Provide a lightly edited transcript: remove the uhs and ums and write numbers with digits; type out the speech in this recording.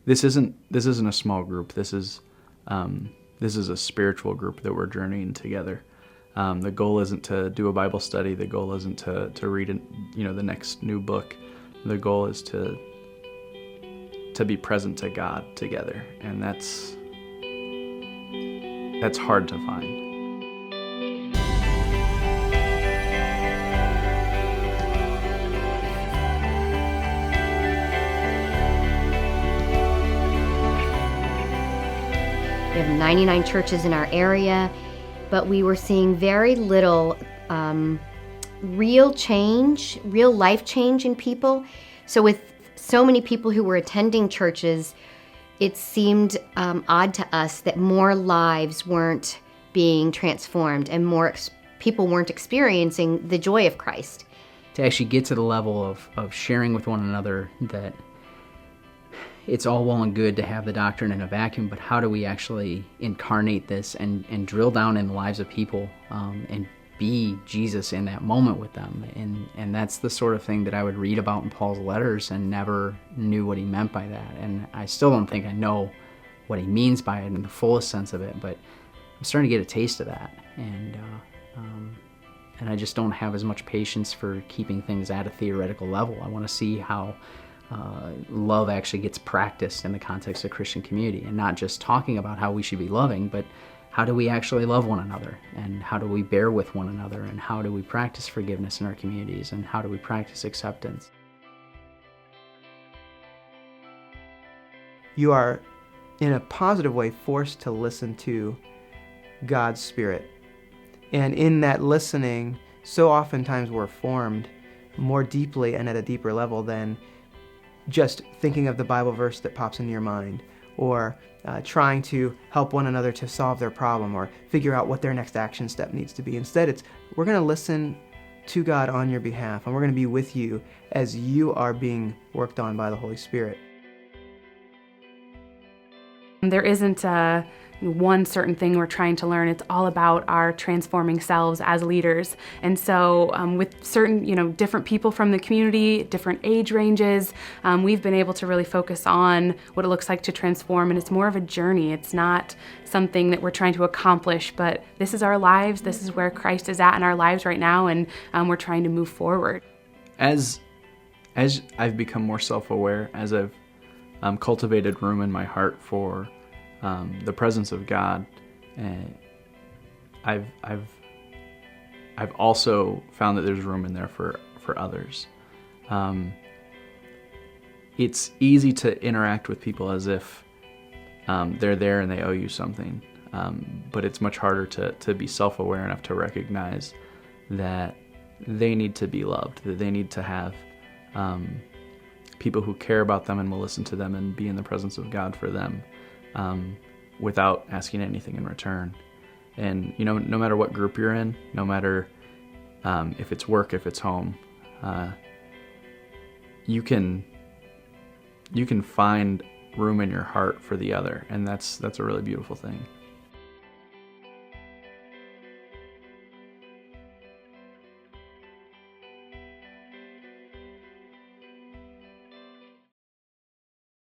this isn't a small group. This is a spiritual group that we're journeying together. The goal isn't to do a Bible study. The goal isn't to read the next new book. The goal is to be present to God together, and that's hard to find. We have 99 churches in our area, but we were seeing very little real change, real life change in people. So with so many people who were attending churches, it seemed odd to us that more lives weren't being transformed and more people weren't experiencing the joy of Christ. To actually get to the level of sharing with one another that it's all well and good to have the doctrine in a vacuum, but how do we actually incarnate this and drill down in the lives of people and be Jesus in that moment with them? And that's the sort of thing that I would read about in Paul's letters and never knew what he meant by that. And I still don't think I know what he means by it in the fullest sense of it, but I'm starting to get a taste of that. And I just don't have as much patience for keeping things at a theoretical level. I want to see how love actually gets practiced in the context of Christian community, and not just talking about how we should be loving, but how do we actually love one another, and how do we bear with one another, and how do we practice forgiveness in our communities, and how do we practice acceptance. You are, in a positive way, forced to listen to God's Spirit. And in that listening, so oftentimes we're formed more deeply and at a deeper level than just thinking of the Bible verse that pops into your mind, or trying to help one another to solve their problem or figure out what their next action step needs to be. Instead, we're going to listen to God on your behalf, and we're going to be with you as you are being worked on by the Holy Spirit. There isn't one certain thing we're trying to learn. It's all about our transforming selves as leaders. And so with certain, different people from the community, different age ranges, we've been able to really focus on what it looks like to transform. And it's more of a journey. It's not something that we're trying to accomplish, but this is our lives. This is where Christ is at in our lives right now. And we're trying to move forward. As I've become more self-aware, as I've cultivated room in my heart for the presence of God, I've also found that there's room in there for others. It's easy to interact with people as if they're there and they owe you something, but it's much harder to be self-aware enough to recognize that they need to be loved, that they need to have people who care about them and will listen to them and be in the presence of God for them, without asking anything in return. And no matter what group you're in, no matter if it's work, if it's home, you can find room in your heart for the other, and that's a really beautiful thing.